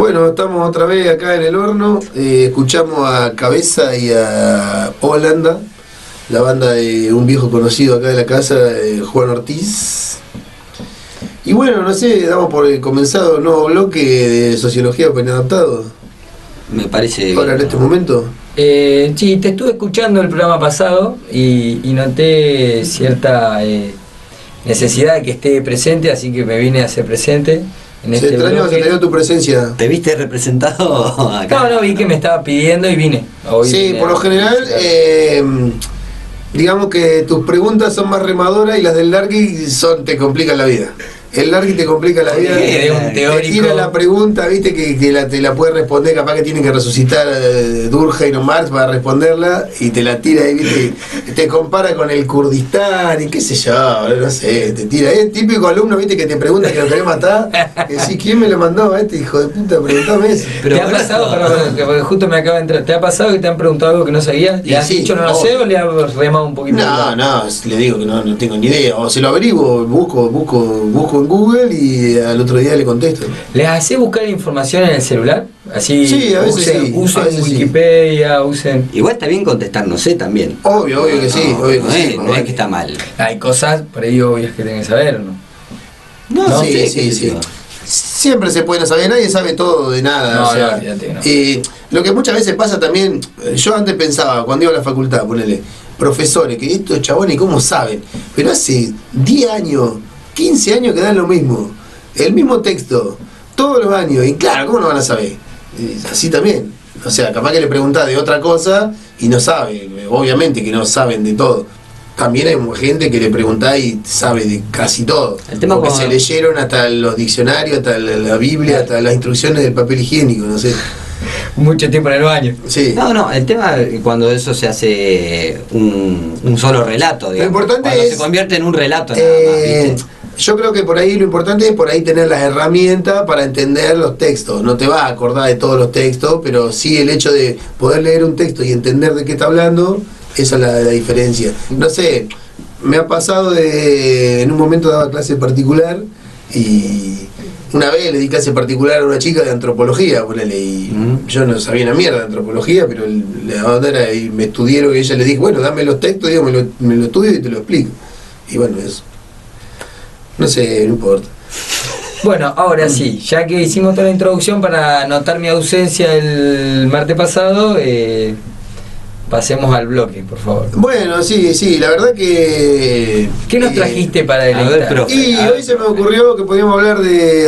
Bueno, estamos otra vez acá en el horno. Escuchamos a Cabeza y a Holanda, la banda de un viejo conocido acá de la casa, Juan Ortiz. Y bueno, no sé, damos por comenzado un nuevo bloque de Sociología para Inadaptados. Me parece. Ahora en este momento. Sí, te estuve escuchando el programa pasado y noté cierta necesidad de que esté presente, así que me vine a hacer presente. Se extrañó tu presencia. ¿Te viste representado acá? No, vi que me estaba pidiendo y vine. Sí, por lo general, digamos que tus preguntas son más remadoras y las del Largui te complican la vida. El Largui te complica la vida. Te tira la pregunta, viste, que te la puede responder, capaz que tienen que resucitar Durkheim o Marx para responderla, y te la tira ahí, viste, te compara con el Kurdistán y qué sé yo, no sé, te tira. Es típico alumno, viste, que te pregunta que lo querés matar, y decís, ¿quién me lo mandó? Este hijo de puta, preguntame eso. Pero ¿te ha pasado, porque justo me acaba de entrar, ¿te ha pasado que te han preguntado algo que no sabías? ¿Le has dicho no lo sé o le has remado un poquito? No, le digo que no tengo ni idea, o se lo averiguo, busco en Google y al otro día le contesto. ¿Les hace buscar información en el celular? Así, sí, a veces usen a veces Wikipedia, usen... Igual está bien contestar, no sé, también. Obvio que sí, obvio que sí. No es que está mal. Hay cosas por ahí obvias que tienen que saber, ¿no? No, sí. Siempre se puede no saber, nadie sabe todo de nada. No, o sea, no. Lo que muchas veces pasa también, yo antes pensaba, cuando iba a la facultad, ponele, profesores, que estos chabones, ¿cómo saben? Pero hace 10 años, 15 años que dan lo mismo, el mismo texto, todos los años, y claro, ¿cómo no van a saber? Así también, o sea, capaz que le preguntás de otra cosa y no sabe, obviamente que no saben de todo. También hay gente que le preguntás y sabe de casi todo, porque se leyeron hasta los diccionarios, hasta la Biblia, hasta las instrucciones del papel higiénico, no sé. Mucho tiempo en el baño. Sí. No, el tema cuando eso se hace un solo relato, digamos. Lo importante cuando es, se convierte en un relato nada más, ¿viste? Yo creo que por ahí lo importante es por ahí tener las herramientas para entender los textos. No te vas a acordar de todos los textos, pero sí el hecho de poder leer un texto y entender de qué está hablando, esa es la diferencia. No sé, me ha pasado en un momento daba clase particular y una vez le di clase particular a una chica de antropología, ponele, y yo no sabía una mierda de antropología, pero la onda era, y me estudié lo que ella le dije, bueno, dame los textos, digo, me lo estudio y te lo explico. Y bueno, eso. No sé, no importa. Bueno, ahora sí, ya que hicimos toda la introducción para notar mi ausencia el martes pasado, pasemos al bloque, por favor. Bueno, sí, la verdad que... ¿Qué nos trajiste para deleitar? Y hoy se me ocurrió que podíamos hablar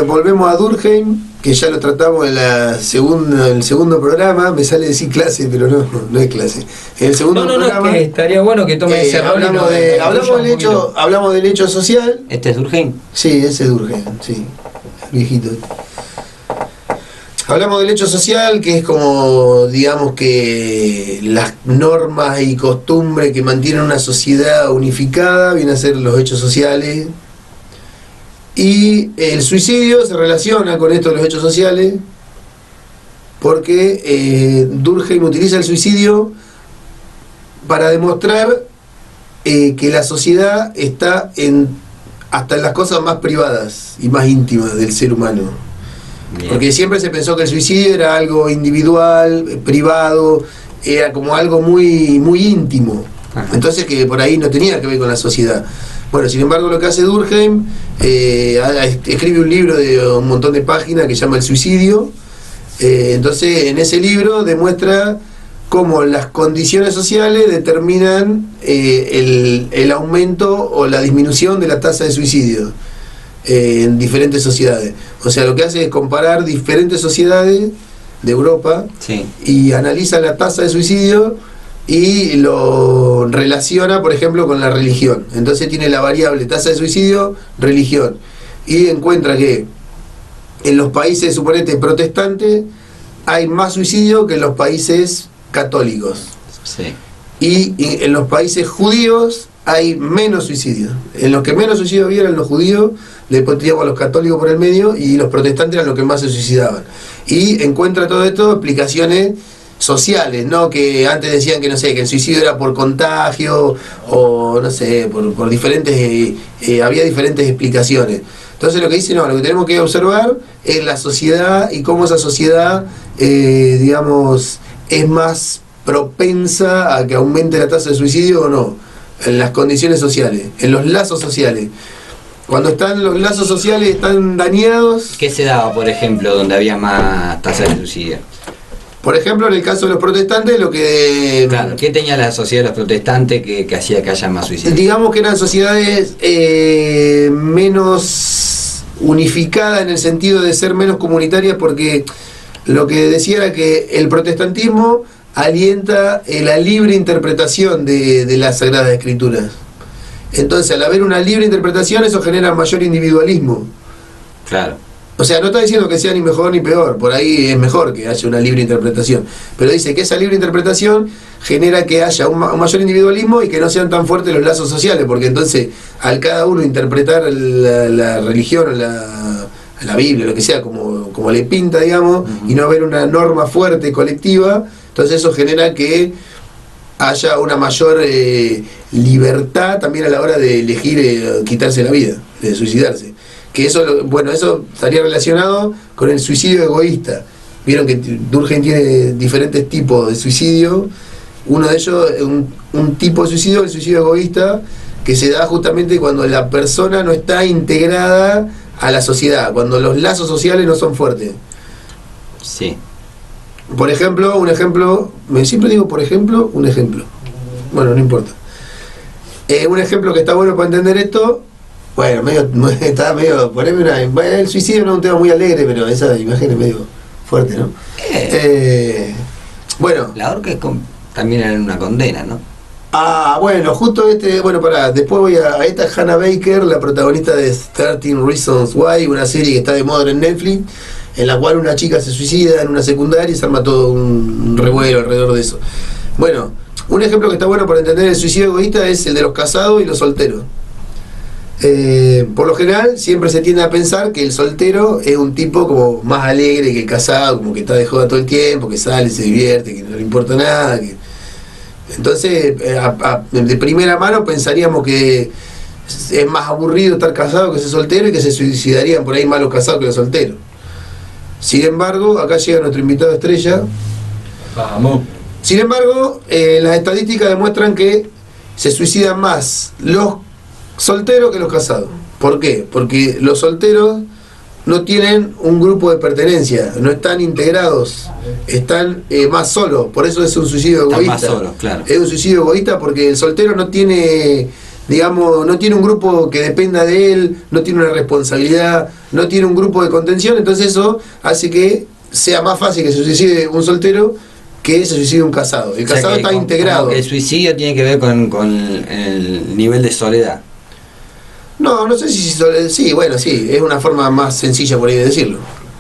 volvemos a Durkheim, que ya lo tratamos en el segundo programa. Me sale decir clase, pero no es clase. En el segundo programa... No, que estaría bueno que tome ese rol. Hablamos del hecho social. ¿Este es Durkheim? Sí, ese es Durkheim, sí, viejito. Hablamos del hecho social, que es como, digamos, que las normas y costumbres que mantienen una sociedad unificada, vienen a ser los hechos sociales. Y el suicidio se relaciona con esto de los hechos sociales, porque Durkheim utiliza el suicidio para demostrar que la sociedad está hasta en las cosas más privadas y más íntimas del ser humano. Bien. Porque siempre se pensó que el suicidio era algo individual, privado, era como algo muy, muy íntimo. Ajá. Entonces que por ahí no tenía que ver con la sociedad. Bueno, sin embargo, lo que hace Durkheim, escribe un libro de un montón de páginas que se llama El suicidio. Entonces, en ese libro demuestra cómo las condiciones sociales determinan el aumento o la disminución de la tasa de suicidio en diferentes sociedades. O sea, lo que hace es comparar diferentes sociedades de Europa, sí, y analiza la tasa de suicidio y lo relaciona, por ejemplo, con la religión. Entonces tiene la variable tasa de suicidio, religión, y encuentra que en los países, suponete, protestantes hay más suicidio que en los países católicos. Sí. Y en los países judíos hay menos suicidio. En los que menos suicidio había eran los judíos, después teníamos a los católicos por el medio, y los protestantes eran los que más se suicidaban. Y encuentra todo esto explicaciones sociales, ¿no? Que antes decían que, no sé, que el suicidio era por contagio, o no sé, por diferentes, había diferentes explicaciones. Entonces lo que dice, no, lo que tenemos que observar es la sociedad y cómo esa sociedad, digamos, es más propensa a que aumente la tasa de suicidio o no, en las condiciones sociales, en los lazos sociales. Cuando están los lazos sociales están dañados. ¿Qué se daba, por ejemplo, donde había más tasas de suicidio? Por ejemplo, en el caso de los protestantes, lo que... Claro, ¿qué tenía la sociedad de los protestantes que hacía que haya más suicidios? Digamos que eran sociedades menos unificadas en el sentido de ser menos comunitarias, porque lo que decía era que el protestantismo alienta la libre interpretación de las Sagradas Escrituras. Entonces, al haber una libre interpretación, eso genera mayor individualismo. Claro. O sea, no está diciendo que sea ni mejor ni peor, por ahí es mejor que haya una libre interpretación, pero dice que esa libre interpretación genera que haya un mayor individualismo y que no sean tan fuertes los lazos sociales, porque entonces al cada uno interpretar la religión, la Biblia, lo que sea, como le pinta, digamos, y no haber una norma fuerte colectiva, entonces eso genera que haya una mayor libertad también a la hora de elegir quitarse la vida, de suicidarse. Que eso, bueno, eso estaría relacionado con el suicidio egoísta. Vieron que Durkheim tiene diferentes tipos de suicidio. Uno de ellos, un tipo de suicidio, el suicidio egoísta, que se da justamente cuando la persona no está integrada a la sociedad, cuando los lazos sociales no son fuertes. Sí. Por ejemplo, un ejemplo, siempre digo por ejemplo, un ejemplo. Bueno, no importa. Un ejemplo que está bueno para entender esto. Bueno, está medio. Poneme bueno, el suicidio no es un tema muy alegre, pero esa imagen es medio fuerte, ¿no? Bueno. La horca también era una condena, ¿no? Bueno, justo bueno, después voy a esta Hannah Baker, la protagonista de 13 Reasons Why, una serie que está de moda en Netflix, en la cual una chica se suicida en una secundaria y se arma todo un revuelo alrededor de eso. Bueno, un ejemplo que está bueno para entender el suicidio egoísta es el de los casados y los solteros. Por lo general siempre se tiende a pensar que el soltero es un tipo como más alegre que el casado, como que está de joda todo el tiempo, que sale, se divierte, que no le importa nada. Entonces, de primera mano pensaríamos que es más aburrido estar casado que ser soltero y que se suicidarían por ahí más los casados que los solteros. Sin embargo, acá llega nuestro invitado estrella. Vamos. Sin embargo, las estadísticas demuestran que se suicidan más los solteros que los casados. ¿Por qué? Porque los solteros no tienen un grupo de pertenencia, no están integrados, están más solos, por eso es un suicidio egoísta. Están más solos, claro. Es un suicidio egoísta porque el soltero no tiene, digamos, no tiene un grupo que dependa de él, no tiene una responsabilidad, no tiene un grupo de contención, entonces eso hace que sea más fácil que se suicide un soltero que se suicide un casado. El casado está integrado. El suicidio tiene que ver con el nivel de soledad. No sé si sí, bueno, sí, es una forma más sencilla por ahí de decirlo.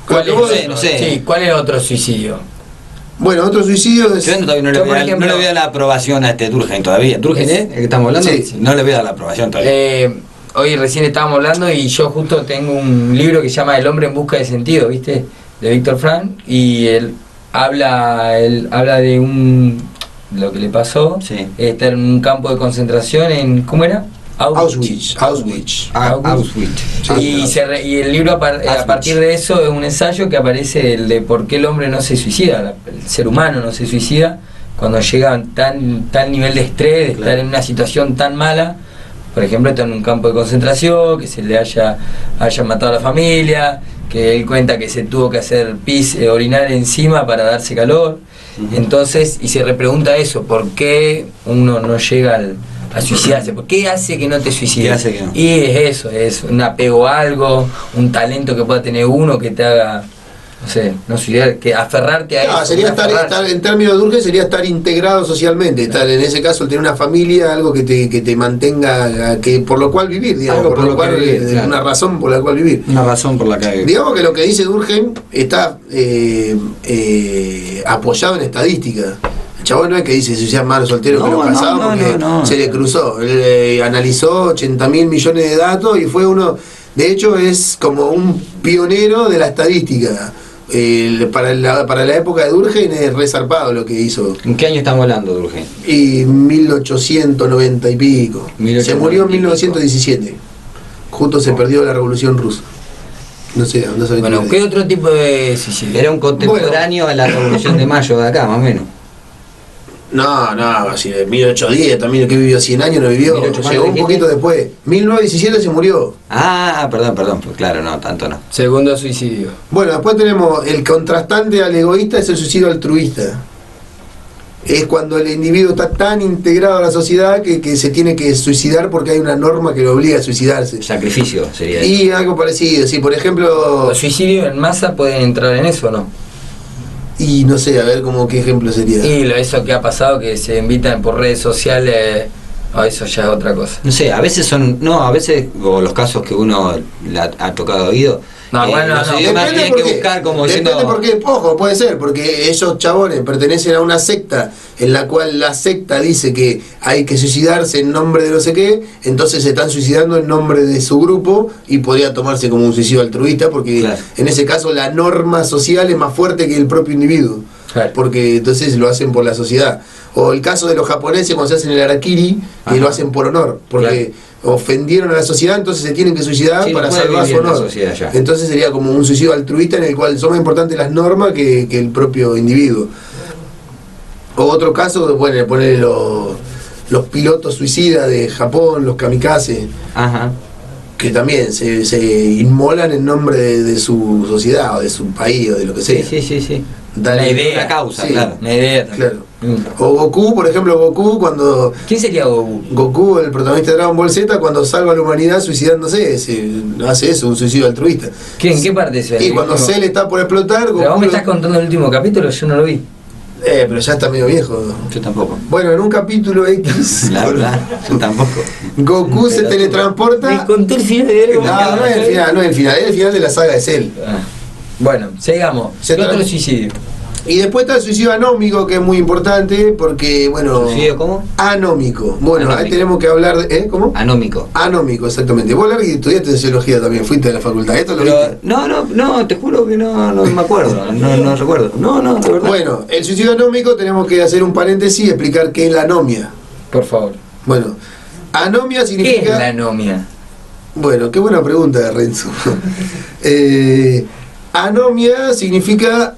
No sé. Sí, ¿cuál es otro suicidio? Bueno, otro suicidio es... Yo todavía no le voy a dar la aprobación a Durkheim todavía. ¿Durkheim es el que estamos hablando? Sí. No le voy a dar la aprobación todavía. Hoy recién estábamos hablando y yo justo tengo un libro que se llama El hombre en busca de sentido, ¿viste? De Víctor Frank, y él habla de lo que le pasó, sí. Estar en un campo de concentración en, ¿cómo era? Auschwitz. Y el libro a partir de eso es un ensayo que aparece el de por qué el hombre no se suicida, el ser humano no se suicida cuando llega a tal nivel de estrés, de estar en una situación tan mala. Por ejemplo, está en un campo de concentración, que se le haya matado a la familia, que él cuenta que se tuvo que hacer pis, orinar encima para darse calor. Entonces, y se repregunta eso, ¿por qué uno no llega a suicidarse? ¿Por qué hace que no te suicides? ¿Qué hace que no? Y es eso, es un apego a algo, un talento que pueda tener uno que te haga, no sé, no suicidar, que aferrarte a eso. Sería estar, en términos de Durkheim, sería estar integrado socialmente, estar en ese caso, el tener una familia, algo que te mantenga, que por lo cual vivir, digamos, por lo cual vivir, claro. Una razón por la cual vivir. Una razón por la que vivir. Digamos que lo que dice Durkheim está apoyado en estadística. El chabón no es que dice si sean malos solteros que los casados, porque se le cruzó. Él analizó 80.000 millones de datos y fue uno, de hecho es como un pionero de la estadística. Para la época de Durkheim es resarpado lo que hizo. ¿En qué año estamos hablando, Durkheim? Y 1890 y pico. Se murió en 1917. justo se perdió la Revolución Rusa. No sé, no sé. Bueno, ¿qué otro tipo de suicidio? Era un contemporáneo a la Revolución de Mayo de acá, más o menos. No, así de 1810 también, que vivió 100 años, no vivió. 1800, Llegó un poquito después. 1917 se murió. Perdón, pues claro, no, tanto no. Segundo suicidio. Bueno, después tenemos el contrastante al egoísta, es el suicidio altruista. Es cuando el individuo está tan integrado a la sociedad que se tiene que suicidar porque hay una norma que lo obliga a suicidarse. Sacrificio sería. Y algo parecido, si por ejemplo... ¿Los suicidios en masa pueden entrar en eso o no? Y no sé, a ver cómo qué ejemplo sería. Y eso que ha pasado, que se invitan por redes sociales, eso ya es otra cosa. No sé, a veces o los casos que uno ha tocado oído. No, bueno, los no. idiomas tienen que buscar como depende diciendo. porque, ojo, puede ser, porque esos chabones pertenecen a una secta en la cual la secta dice que hay que suicidarse en nombre de no sé qué, entonces se están suicidando en nombre de su grupo y podría tomarse como un suicidio altruista porque claro, en ese caso la norma social es más fuerte que el propio individuo. Claro. Porque entonces lo hacen por la sociedad. O el caso de los japoneses cuando se hacen el harakiri, que lo hacen por honor, porque ofendieron a la sociedad, entonces se tienen que suicidar para salvar su honor. Entonces sería como un suicidio altruista en el cual son más importantes las normas que el propio individuo. O otro caso, bueno, poner los pilotos suicidas de Japón, los kamikaze, que también se inmolan en nombre de su sociedad o de su país o de lo que sea. Sí. Una idea, una causa, sí, claro. Una idea. Claro. O Goku, por ejemplo, cuando... ¿Quién sería Goku? Goku, el protagonista de Dragon Ball Z, cuando salva a la humanidad suicidándose, hace eso, un suicidio altruista. ¿En qué parte se ve? Y cuando Cell está por explotar, Goku... Pero vos me estás contando el último capítulo, yo no lo vi. Pero ya está medio viejo. Yo tampoco. Bueno, en un capítulo X... Yo tampoco. Goku se teletransporta... Me conté el final de algo. No es el final, es el final de la saga de Cell. Bueno, sigamos. ¿Qué otro suicidio? Y después está el suicidio anómico, que es muy importante, porque, bueno... ¿Suicidio cómo? Anómico. Bueno, Anómico. ahí tenemos que hablar de... ¿Cómo? Anómico. Anómico, exactamente. Vos estudiaste sociología también, fuiste a la facultad. ¿Esto lo viste? No, te juro que no me acuerdo, no recuerdo. No, de verdad. Bueno, el suicidio anómico tenemos que hacer un paréntesis y explicar qué es la anomia. Por favor. Bueno, anomia significa... ¿Qué es la anomia? Bueno, qué buena pregunta, Renzo. Anomia significa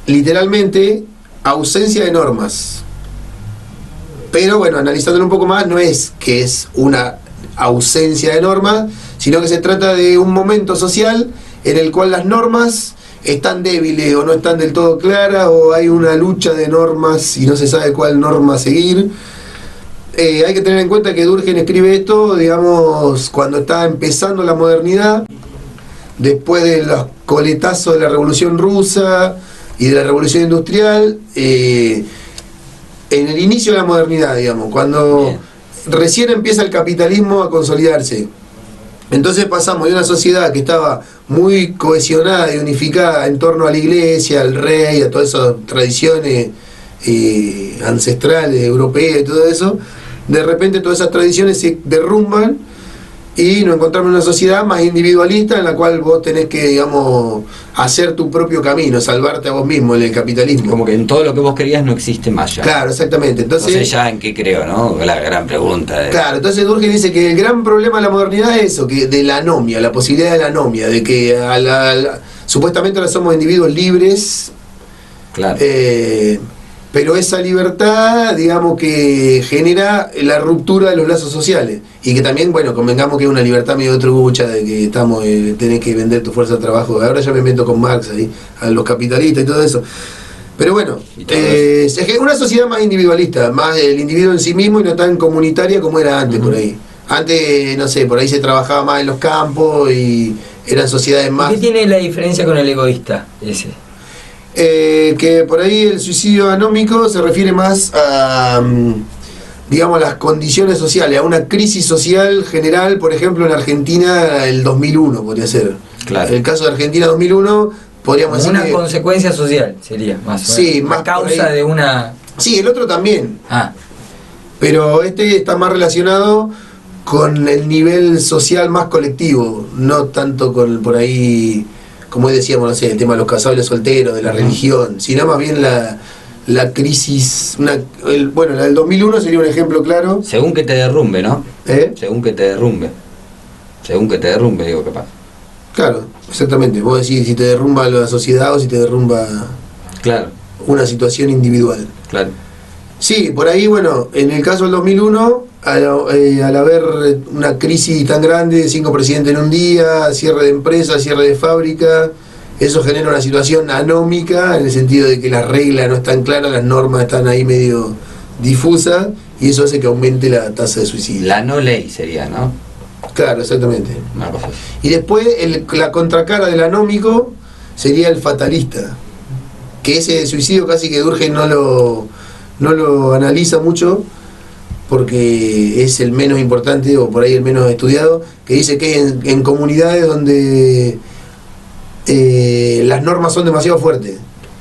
literalmente ausencia de normas. Pero bueno, analizándolo un poco más, no es que es una ausencia de normas, sino que se trata de un momento social en el cual las normas están débiles o no están del todo claras, o hay una lucha de normas y no se sabe cuál norma seguir. Hay que tener en cuenta que Durkheim escribe esto, digamos, cuando está empezando la modernidad, después de los coletazos de la Revolución Rusa y de la Revolución Industrial, en el inicio de la modernidad, digamos, cuando recién empieza el capitalismo a consolidarse. Entonces pasamos de una sociedad que estaba muy cohesionada y unificada en torno a la iglesia, al rey, a todas esas tradiciones ancestrales, europeas y todo eso. De repente todas esas tradiciones se derrumban y nos encontramos en una sociedad más individualista en la cual vos tenés que, digamos, hacer tu propio camino, salvarte a vos mismo en el capitalismo. Como que en todo lo que vos querías no existe más ya. Claro, exactamente. Entonces ya en qué creo, ¿no? La gran pregunta. Claro, entonces Durkheim dice que el gran problema de la modernidad es eso, que de la anomia, la posibilidad de la anomia, de que supuestamente ahora somos individuos libres. Claro. Pero esa libertad, digamos, que genera la ruptura de los lazos sociales. Y que también, bueno, convengamos que es una libertad medio trucha, de que estamos, tenés que vender tu fuerza de trabajo. Ahora ya me meto con Marx ahí, a los capitalistas y todo eso. Pero bueno, es una sociedad más individualista, más el individuo en sí mismo y no tan comunitaria como era antes por ahí. Antes, no sé, por ahí se trabajaba más en los campos y eran sociedades más... ¿Qué tiene la diferencia con el egoísta ese? Que por ahí el suicidio anómico se refiere más a, digamos, las condiciones sociales, a una crisis social general, por ejemplo en Argentina el 2001 podría ser. Claro. El caso de Argentina 2001 podríamos decir una consecuencia social sería más o menos. Sí, más causa de una... Sí, el otro también. Ah. Pero este está más relacionado con el nivel social más colectivo, no tanto con por ahí, como decíamos, no sé, el tema de los casados y los solteros, de la religión, sino más bien la crisis, bueno, la del 2001 sería un ejemplo claro. Según que te derrumbe, ¿no? Según que te derrumbe. Según que te derrumbe, digo, capaz. Claro, exactamente. Vos decís si te derrumba la sociedad o si te derrumba Claro, una situación individual. Sí, por ahí, bueno, en el caso del 2001, al haber una crisis tan grande, 5 presidentes en un día, cierre de empresas, cierre de fábrica, eso genera una situación anómica en el sentido de que las reglas no están claras, las normas están ahí medio difusas y eso hace que aumente la tasa de suicidio. La no ley sería, ¿no? Claro, exactamente. Una cosa así. Y después la contracara del anómico sería el fatalista, que ese suicidio casi que Durkheim no lo analiza mucho porque es el menos importante o por ahí el menos estudiado, que dice que en comunidades donde las normas son demasiado fuertes.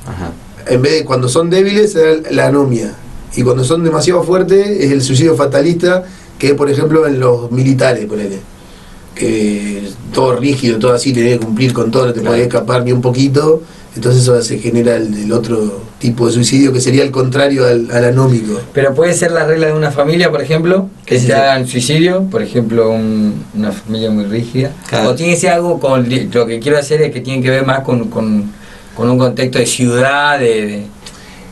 Ajá. En vez de cuando son débiles es la anomia y cuando son demasiado fuertes es el suicidio fatalista, que por ejemplo en los militares, ponele, que todo rígido, todo así, tenés que cumplir con todo, no te podés escapar ni un poquito, entonces eso se genera el otro tipo de suicidio que sería el contrario al anómico. Pero puede ser la regla de una familia, por ejemplo, que se hagan suicidio, por ejemplo, una familia muy rígida, claro. O tiene que ser algo con lo que quiero hacer es que tiene que ver más con un contexto de ciudad,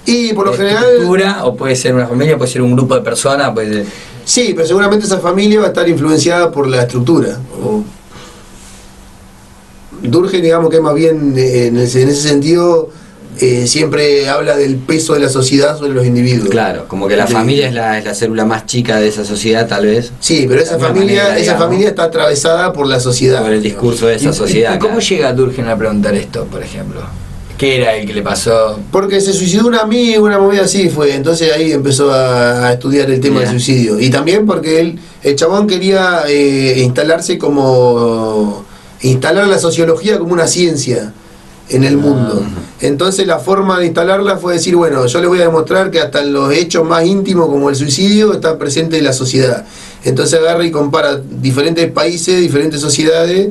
y por lo general estructura, o puede ser una familia, puede ser un grupo de personas, puede ser... Sí, pero seguramente esa familia va a estar influenciada por la estructura. Durkheim, digamos que más bien en ese sentido siempre habla del peso de la sociedad sobre los individuos. Claro, como que la familia es la célula más chica de esa sociedad, tal vez. Sí, pero esa familia está atravesada por la sociedad. Por el discurso de esa sociedad. ¿Y cómo llega Durkheim a preguntar esto, por ejemplo? ¿Qué era el que le pasó? Porque se suicidó un amigo, una movida así fue, entonces ahí empezó a estudiar el tema del suicidio. Y también porque el chabón quería instalar la sociología como una ciencia en el mundo. Entonces la forma de instalarla fue decir, bueno, yo les voy a demostrar que hasta en los hechos más íntimos como el suicidio está presente en la sociedad. Entonces agarra y compara diferentes países, diferentes sociedades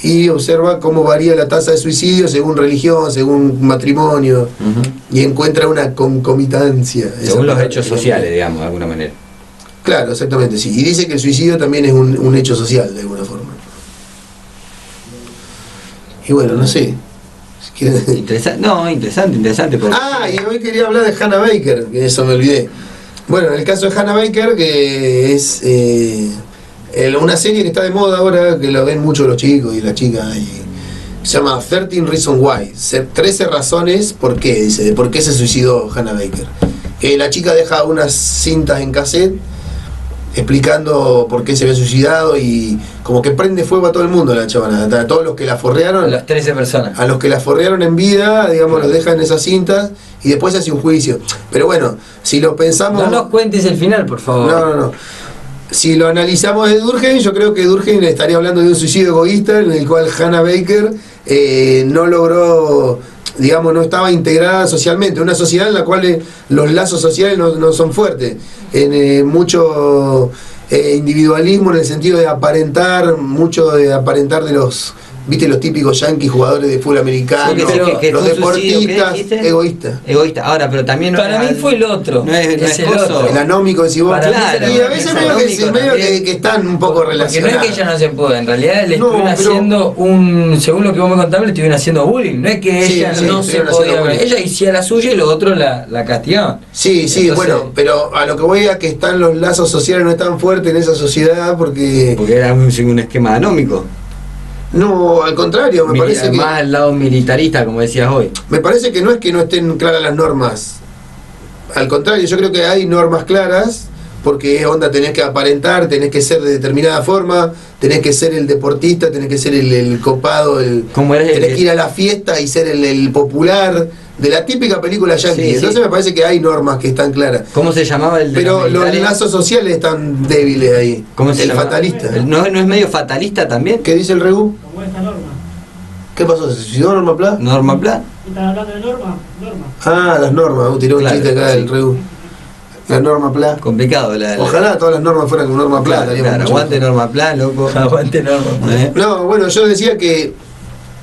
y observa cómo varía la tasa de suicidio según religión, según matrimonio, y encuentra una concomitancia. Según los hechos sociales, digamos, de alguna manera. Claro, exactamente, sí. Y dice que el suicidio también es un hecho social, de alguna forma. Y bueno, no sé. Interesante. Porque... y hoy quería hablar de Hannah Baker, que eso me olvidé. Bueno, en el caso de Hannah Baker, que es una serie que está de moda ahora, que lo ven mucho los chicos y las chicas, se llama 13 Reasons Why, 13 razones por qué, dice, de por qué se suicidó Hannah Baker. La chica deja unas cintas en cassette explicando por qué se había suicidado y como que prende fuego a todo el mundo la chavana, a todos los que la forrearon. A las 13 personas. A los que la forrearon en vida, digamos, los dejan en esas cintas y después se hace un juicio. Pero bueno, si lo pensamos... No nos cuentes el final, por favor. No. Si lo analizamos de Durkheim, yo creo que Durkheim estaría hablando de un suicidio egoísta en el cual Hannah Baker no logró, digamos, no estaba integrada socialmente, una sociedad en la cual los lazos sociales no son fuertes, mucho individualismo en el sentido de aparentar, mucho de aparentar de los, viste, los típicos yanquis jugadores de fútbol americano, que los deportistas egoístas. Ahora, pero también para mí fue el otro. No es el otro. El anómico, decís vos. Claro, y a veces medio que están un poco relacionados. Porque no es que ella no se pudo, en realidad le estuvieron haciendo según lo que vos me contabas, le estuvieron haciendo bullying. No es que ella no se podía. Ella hacía la suya y los otros la castigaban. Sí, entonces, bueno, pero a lo que voy a que están los lazos sociales no están fuertes en esa sociedad porque era un esquema anómico. No, al contrario, me parece que... Más al lado militarista, como decías hoy. Me parece que no es que no estén claras las normas. Al contrario, yo creo que hay normas claras, porque onda tenés que aparentar, tenés que ser de determinada forma, tenés que ser el deportista, tenés que ser el copado, tenés que ir a la fiesta y ser el popular, de la típica película yankee. Sí, entonces me parece que hay normas que están claras. ¿Cómo se llamaba el de Pero los lazos sociales están débiles ahí. ¿Cómo se llama? Fatalista. ¿No es medio fatalista también? ¿Qué dice el Regu? Como esta norma. ¿Qué pasó? ¿Se suicidó Norma Pla? ¿Norma Pla? ¿Estás hablando de norma? Las normas. Tiró un chiste acá el Regu. La Norma Pla. Complicado. Ojalá todas las normas fueran con Norma Pla. Claro, aguante Norma Pla, loco. Aguante Norma Pla. No, bueno, yo decía que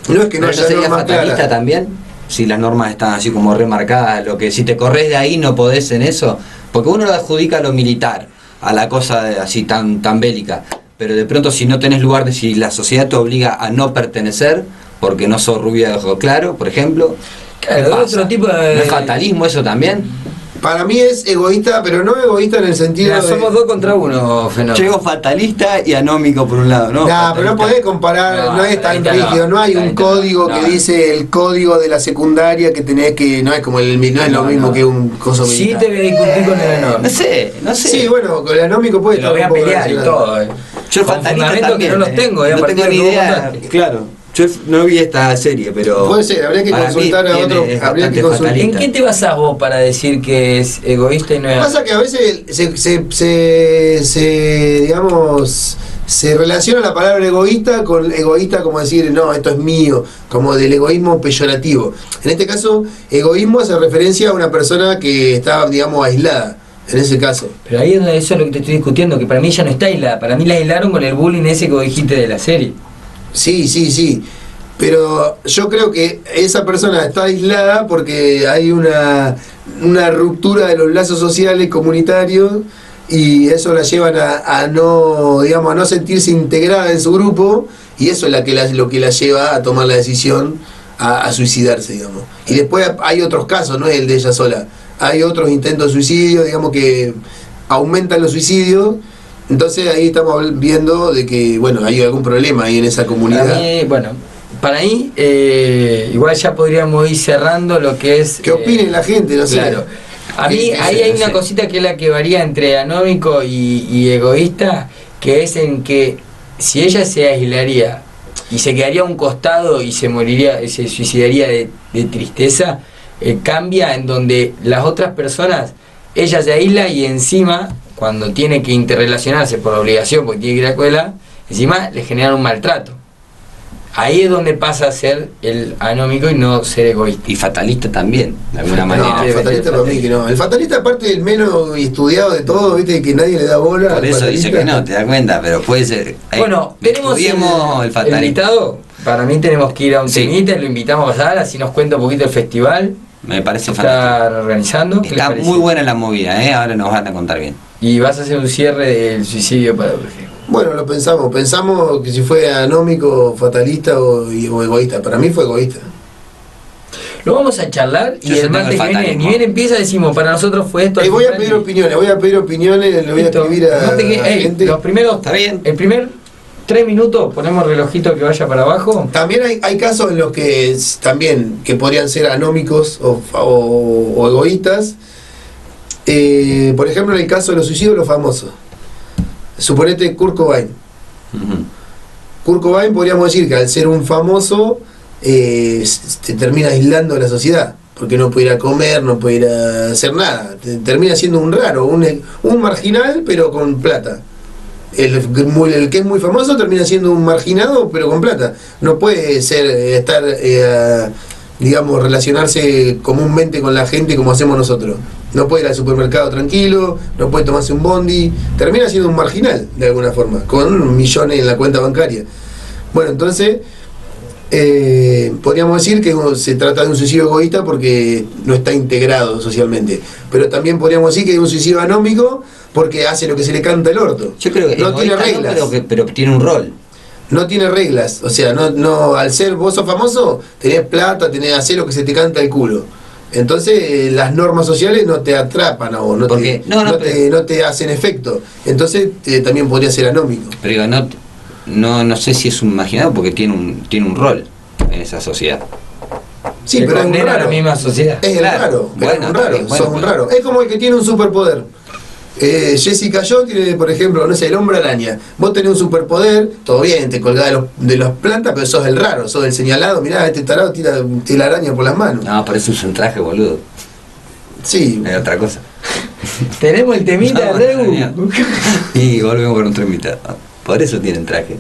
no es que no haya sería normas fatalista claras. También. Si las normas están así como remarcadas, lo que si te corres de ahí no podés en eso, porque uno lo adjudica a lo militar, a la cosa así tan bélica, pero de pronto si no tenés lugar, si la sociedad te obliga a no pertenecer, porque no sos rubia de ojo claro, por ejemplo. Claro, otro tipo de... ¿No es fatalismo eso también? Para mí es egoísta, pero no egoísta en el sentido de... Somos 2 contra 1, Fenómeno. Llego fatalista y anómico por un lado, ¿no? Nah, pero no podés comparar, no es tan rígido, no hay un código que dice el código de la secundaria que tenés que, no es como no es lo mismo que un coso militar. Sí te voy a discutir con el anómico. No sé. Sí, bueno, con el anómico puede lo voy a pelear y todo. Yo el fatalista también, que no los tengo, no tengo ni idea. Claro. Yo no vi esta serie, pero... Puede ser, habría que consultar a otro... ¿En qué te basás vos para decir que es egoísta y no es...? Pasa que a veces digamos, se relaciona la palabra egoísta con egoísta como decir, no, esto es mío, como del egoísmo peyorativo. En este caso, egoísmo hace referencia a una persona que está, digamos, aislada. En ese caso. Pero ahí eso es lo que te estoy discutiendo, que para mí ya no está aislada. Para mí la aislaron con el bullying ese que vos dijiste de la serie. Sí, pero yo creo que esa persona está aislada porque hay una ruptura de los lazos sociales comunitarios y eso la llevan a no, digamos, a no sentirse integrada en su grupo, y eso es lo que la lleva a tomar la decisión a suicidarse, digamos. Y después hay otros casos, no es el de ella sola, hay otros intentos de suicidio, digamos, que aumentan los suicidios. Entonces ahí estamos viendo de que, bueno, hay algún problema ahí en esa comunidad. Para mí, igual ya podríamos ir cerrando lo que es... ¿Qué opine la gente? No sé. Claro. A mí ahí hay una cosita que es la que varía entre anómico y egoísta, que es en que si ella se aislaría y se quedaría a un costado y se moriría, se suicidaría de tristeza, cambia en donde las otras personas, ella se aísla y encima... cuando tiene que interrelacionarse por obligación, porque tiene que ir a la escuela, encima le generan un maltrato. Ahí es donde pasa a ser el anómico y no ser egoísta. Y fatalista también, de alguna manera. No, fatalista para mí que no. El fatalista, aparte del menos estudiado de todo, viste, que nadie le da bola. Por eso dice que no, te das cuenta, pero puede ser. Bueno, tenemos el invitado. Para mí tenemos que ir a un temita, lo invitamos a pasar, así nos cuenta un poquito el festival. Me parece fantástico. Está organizando. Está muy buena la movida, ahora nos van a contar bien. Y vas a hacer un cierre del suicidio para Urge. Bueno, lo pensamos que si fue anómico, fatalista o egoísta. Para mí fue egoísta. Lo vamos a charlar y el martes que viene, ni bien empieza, decimos, para nosotros fue esto. Voy a pedir opiniones, le voy a escribir a la gente. Los primeros, está bien. El primer 3 minutos ponemos relojito que vaya para abajo. También hay casos en los que también que podrían ser anómicos o egoístas. Por ejemplo, en el caso de los suicidios, los famosos. Suponete Kurt Cobain. Kurt Cobain, podríamos decir que al ser un famoso te termina aislando de la sociedad, porque no puede ir a comer, no puede ir a hacer nada, termina siendo un raro, un marginal pero con plata. El que es muy famoso termina siendo un marginado pero con plata. No puede estar digamos, relacionarse comúnmente con la gente como hacemos nosotros. No puede ir al supermercado tranquilo, no puede tomarse un bondi, termina siendo un marginal de alguna forma, con millones en la cuenta bancaria. Bueno, entonces podríamos decir que se trata de un suicidio egoísta porque no está integrado socialmente, pero también podríamos decir que es un suicidio anómico porque hace lo que se le canta el orto. Yo creo que no tiene reglas, pero tiene un rol. No tiene reglas, o sea, no al ser vos sos famoso, tenés plata, hacer lo que se te canta el culo. Entonces las normas sociales no te atrapan a vos, no te hacen efecto. Entonces también podría ser anómico. Pero no sé si es un marginado porque tiene un rol en esa sociedad. Sí, pero es un raro. La misma sociedad. Es raro, pero es un raro, son un raro. Es como el que tiene un superpoder. Jessica Jones tiene, por ejemplo, no sé, el hombre araña. Vos tenés un superpoder, todo bien, te colgás de las plantas, pero sos el raro, sos el señalado. Mirá, este tarado tira la araña por las manos. No, parece un traje, boludo. Sí. Es otra cosa. Tenemos el temita, Regu. Y volvemos con otro invitado. Por eso tienen traje.